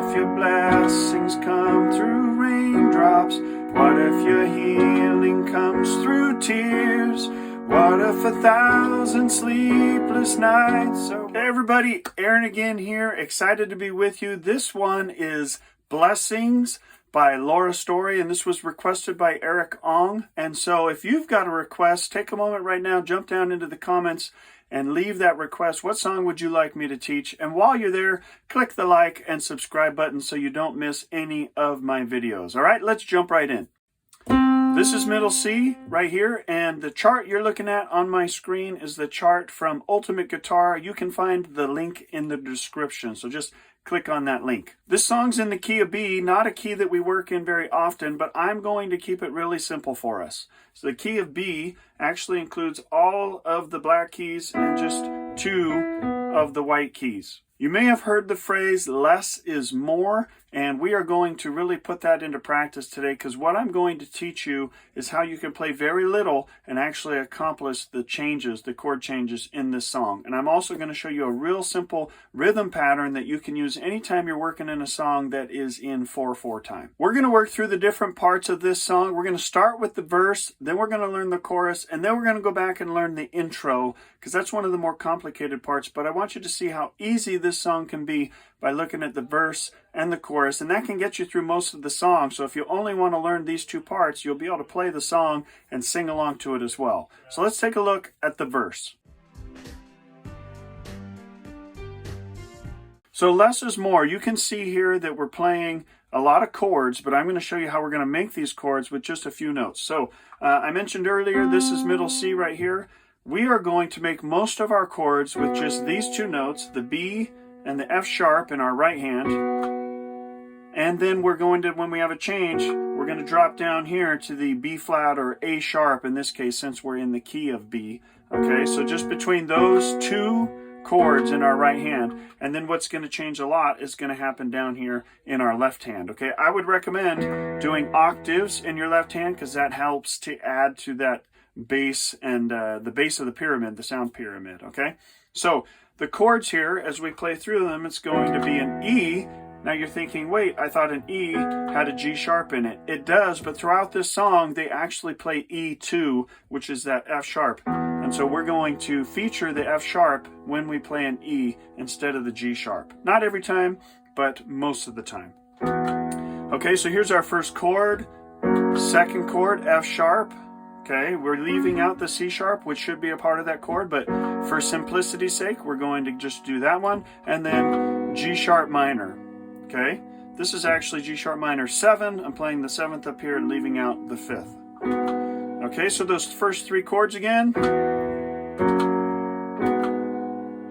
if your blessings come through raindrops? What if your healing comes through tears? What if 1,000 sleepless nights? So, hey everybody, Aaron again here, excited to be with you. This one is Blessings by Laura Story, and this was requested by Eric Ong. And so if you've got a request, take a moment right now, jump down into the comments and leave that request. What song would you like me to teach? And while you're there, click the like and subscribe button so you don't miss any of my videos. All right, let's jump right in. This is middle C right here, and the chart you're looking at on my screen is the chart from Ultimate Guitar. You can find the link in the description, so just click on that link. This song's in the key of B, not a key that we work in very often, but I'm going to keep it really simple for us. So the key of B actually includes all of the black keys and just 2 of the white keys. You may have heard the phrase less is more, and we are going to really put that into practice today, because what I'm going to teach you is how you can play very little and actually accomplish the changes, the chord changes in this song. And I'm also going to show you a real simple rhythm pattern that you can use anytime you're working in a song that is in 4/4 time. We're going to work through the different parts of this song. We're going to start with the verse, then we're going to learn the chorus, and then we're going to go back and learn the intro, because that's one of the more complicated parts. But I want you to see how easy this song can be by looking at the verse and the chorus, and that can get you through most of the song. So if you only want to learn these 2 parts, you'll be able to play the song and sing along to it as well. So let's take a look at the verse. So less is more. You can see here that we're playing a lot of chords, but I'm going to show you how we're going to make these chords with just a few notes. So I mentioned earlier, this is middle C right here. We are going to make most of our chords with just these 2 notes, the B and the F sharp in our right hand. And then we're going to, when we have a change, we're going to drop down here to the B flat or A sharp in this case, since we're in the key of B. Okay, so just between those 2 chords in our right hand, and then what's going to change a lot is going to happen down here in our left hand. Okay, I would recommend doing octaves in your left hand, because that helps to add to that bass and the base of the pyramid, the sound pyramid. Okay, so the chords here, as we play through them, it's going to be an E. Now you're thinking, wait, I thought an E had a G sharp in it. It does, but throughout this song, they actually play E2, which is that F sharp. And so we're going to feature the F sharp when we play an E instead of the G sharp. Not every time, but most of the time. Okay, so here's our first chord. Second chord, F sharp. Okay, we're leaving out the C sharp, which should be a part of that chord, but for simplicity's sake, we're going to just do that one. And then G sharp minor. Okay, this is actually G sharp minor 7. I'm playing the 7th up here and leaving out the 5th. Okay, so those first 3 chords again.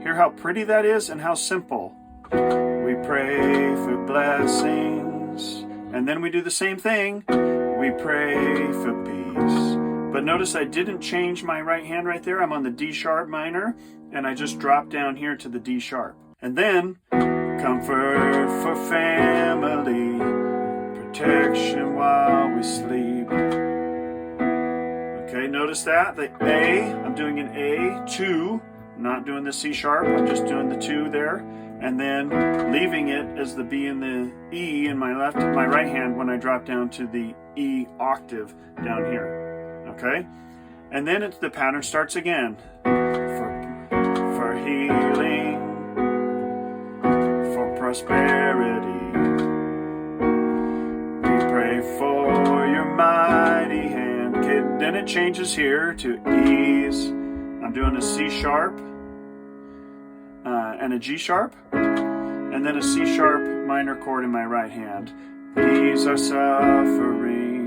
Hear how pretty that is and how simple. We pray for blessings. And then we do the same thing. We pray for peace. But notice I didn't change my right hand right there. I'm on the D sharp minor, and I just dropped down here to the D sharp. And then, comfort for family, protection while we sleep. Okay, notice that, the A, I'm doing an A2, not doing the C sharp, I'm just doing the 2 there. And then leaving it as the B and the E in my right hand when I drop down to the E octave down here. Okay, and then the pattern starts again. For healing, for prosperity, we pray for your mighty hand. Okay, then it changes here to E's. I'm doing a C sharp and a G sharp, and then a C sharp minor chord in my right hand. These are suffering.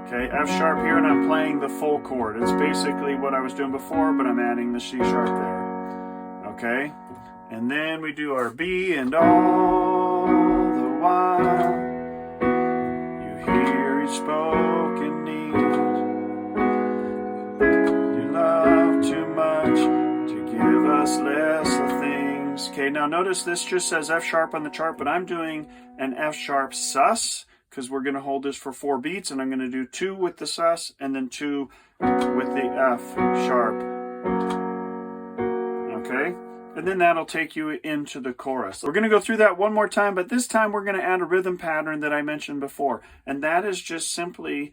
Okay, F sharp here, and I'm playing the full chord. It's basically what I was doing before, but I'm adding the C sharp there. Okay, and then we do our B, and all the while you hear each spoken need. You love too much to give us less of things. Okay, now notice this just says F sharp on the chart, but I'm doing an F sharp sus, because we're going to hold this for 4 beats, and I'm going to do 2 with the sus and then 2 with the F sharp. Okay, and then that'll take you into the chorus. We're going to go through that one more time, but this time we're going to add a rhythm pattern that I mentioned before, and that is just simply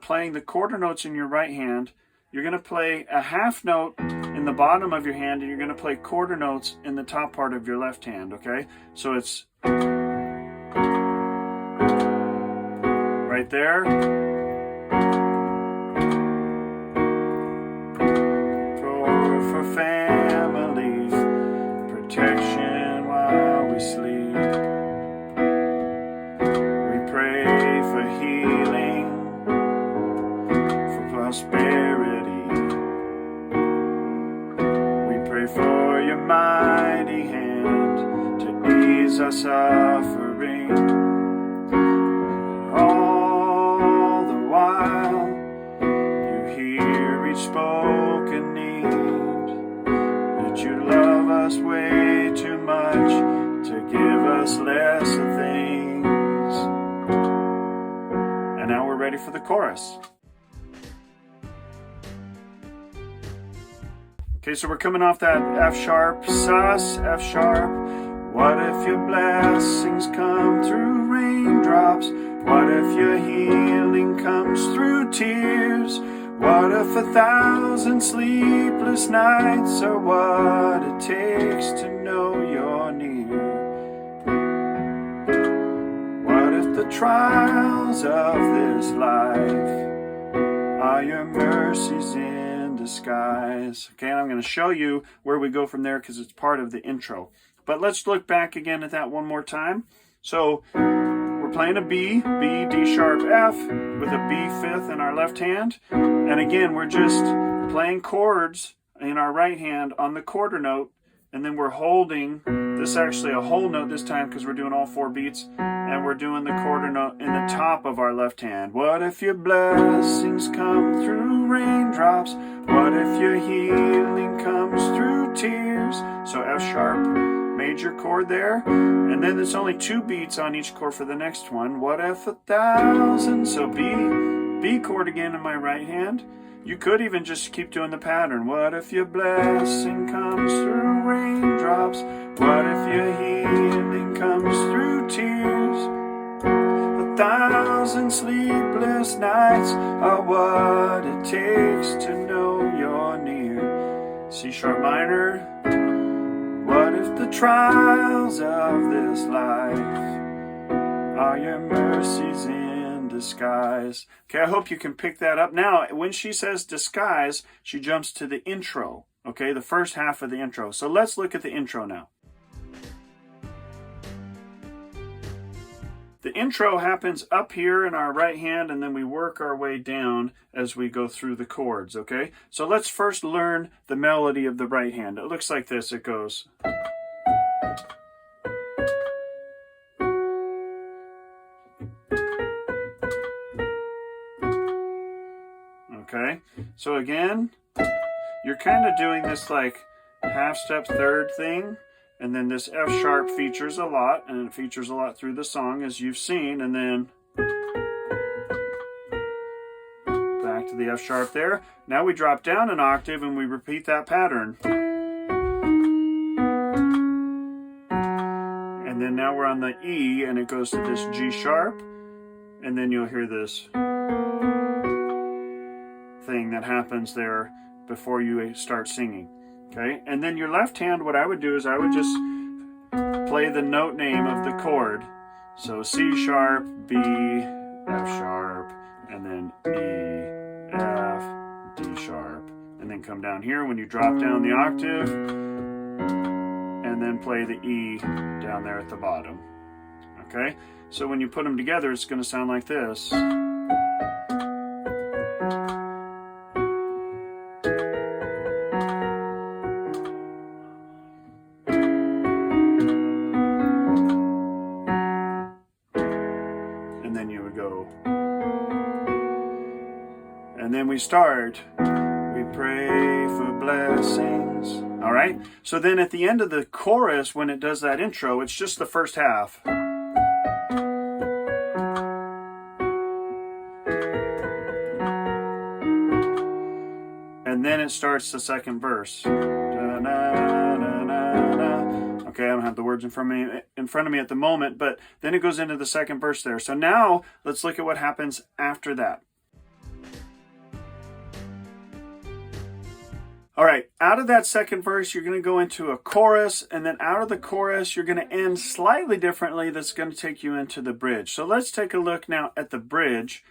playing the quarter notes in your right hand. You're going to play a half note in the bottom of your hand, and you're going to play quarter notes in the top part of your left hand, okay? So it's right there. For families, protection while we sleep. We pray for healing, for prosperity. We pray for your mighty hand to ease our suffering. All the while, you hear each spoken need. That you love us way too much to give us less of things. And now we're ready for the chorus. Okay, so we're coming off that F sharp, sus, F sharp. What if your blessings come through raindrops? What if your healing comes through tears? What if 1,000 sleepless nights are what it takes to know you're near? What if the trials of this life are your mercies in disguise? Okay, and I'm going to show you where we go from there because it's part of the intro. But let's look back again at that one more time. So we're playing a B, D sharp, F with a B fifth in our left hand. And again, we're just playing chords in our right hand on the quarter note. And then we're holding, this is actually a whole note this time because we're doing all 4 beats. And we're doing the quarter note in the top of our left hand. What if your blessings come through raindrops? What if your healing comes through tears? So F sharp, major chord there, and then there's only 2 beats on each chord for the next one. What if 1,000? So B chord again in my right hand. You could even just keep doing the pattern. What if your blessing comes through raindrops? What if your healing comes through tears? 1,000 sleepless nights are what it takes to know you're near. C sharp minor. What if the trials of this life are your mercies in disguise? Okay, I hope you can pick that up. Now, when she says disguise, she jumps to the intro, okay, the first half of the intro. So let's look at the intro now. The intro happens up here in our right hand, and then we work our way down as we go through the chords, okay? So let's first learn the melody of the right hand. It looks like this. It goes. Okay, so again, you're kind of doing this like half step third thing. And then this F sharp features a lot, and it features a lot through the song, as you've seen. And then back to the F sharp there. Now we drop down an octave and we repeat that pattern. And then now we're on the E, and it goes to this G sharp. And then you'll hear this thing that happens there before you start singing. Okay, and then your left hand, what I would do is I would just play the note name of the chord. So C sharp, B, F sharp, and then E, F, D sharp. And then come down here when you drop down the octave, and then play the E down there at the bottom. Okay, so when you put them together, it's going to sound like this. And then we start, we pray for blessings. All right, so then at the end of the chorus, when it does that intro, it's just the first half. And then it starts the second verse. Da, na, na, na. Okay, I don't have the words in front of me at the moment, but then it goes into the second verse there. So now let's look at what happens after that. All right, out of that second verse, you're going to go into a chorus, and then out of the chorus, you're going to end slightly differently. That's going to take you into the bridge. So let's take a look now at the bridge.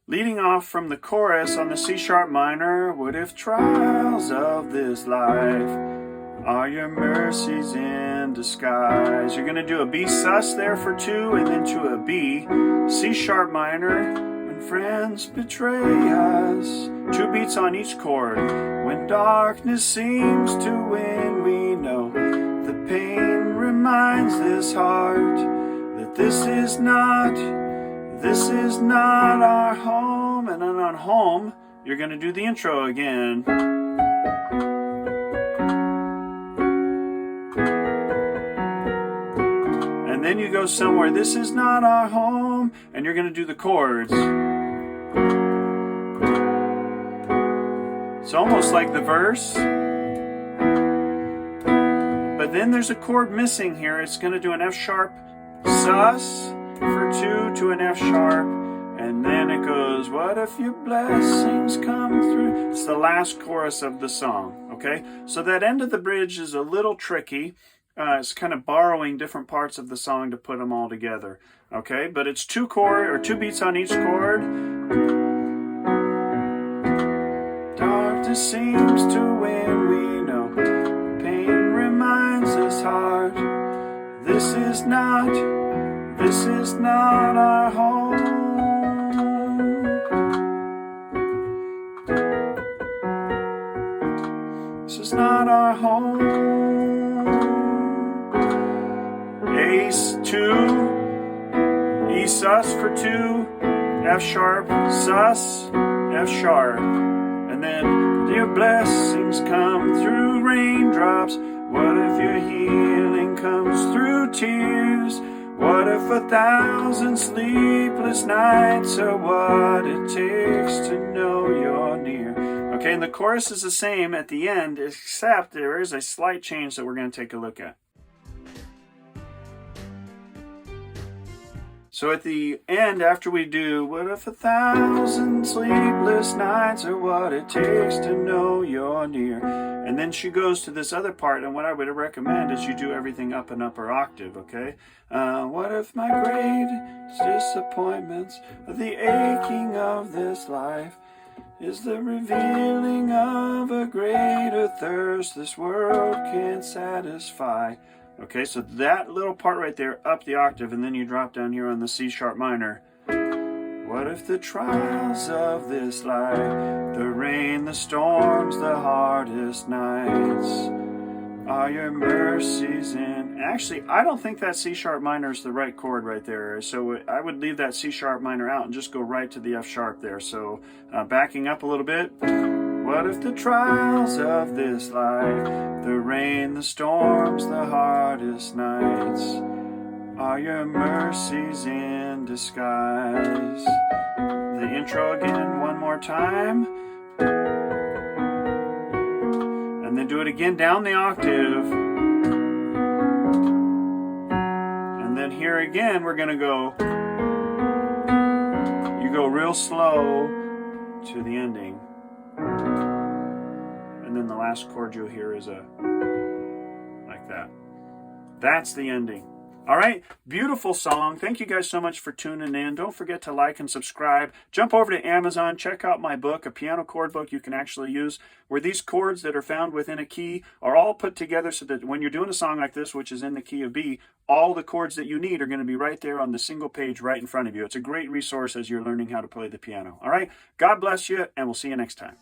Leading off from the chorus on the C sharp minor, what if trials of this life are your mercies in disguise? You're going to do a B sus there for 2, and then to a B, C sharp minor, when friends betray us. 2 beats on each chord. When darkness seems to win, we know the pain reminds this heart that this is not our home. And then on home, you're going to do the intro again. And then you go somewhere, this is not our home, and you're going to do the chords. It's almost like the verse, but then there's a chord missing here. It's going to do an F sharp sus for 2 to an F sharp, and then it goes, what if your blessings come through? It's the last chorus of the song, okay? So that end of the bridge is a little tricky. It's kind of borrowing different parts of the song to put them all together, okay? But it's 2 beats on each chord. Darkness seems to win, we know. Pain reminds us heart. This is not our home. This is not our home. A 2, E sus for 2, F sharp, sus, F sharp. And then, dear blessings come through raindrops. What if your healing comes through tears? What if 1,000 sleepless nights are what it takes to know you're near? Okay, and the chorus is the same at the end, except there is a slight change that we're going to take a look at. So at the end, after we do, what if 1,000 sleepless nights are what it takes to know you're near? And then she goes to this other part, and what I would recommend is you do everything up an upper octave, okay? What if my greatest disappointments are the aching of this life? Is the revealing of a greater thirst this world can't satisfy? Okay, so that little part right there, up the octave, and then you drop down here on the C sharp minor. What if the trials of this life, the rain, the storms, the hardest nights, are your mercies in... Actually, I don't think that C sharp minor is the right chord right there, so I would leave that C sharp minor out and just go right to the F sharp there. So backing up a little bit. What if the trials of this life, the rain, the storms, the hardest nights, are your mercies in disguise? The intro again one more time. And then do it again down the octave. And then here again we're going to go, you go real slow to the ending. And then the last chord you'll hear is like that. That's the ending. All right, beautiful song. Thank you guys so much for tuning in. Don't forget to like and subscribe. Jump over to Amazon. Check out my book, a piano chord book you can actually use, where these chords that are found within a key are all put together so that when you're doing a song like this, which is in the key of B, all the chords that you need are going to be right there on the single page right in front of you. It's a great resource as you're learning how to play the piano. All right, God bless you, and we'll see you next time.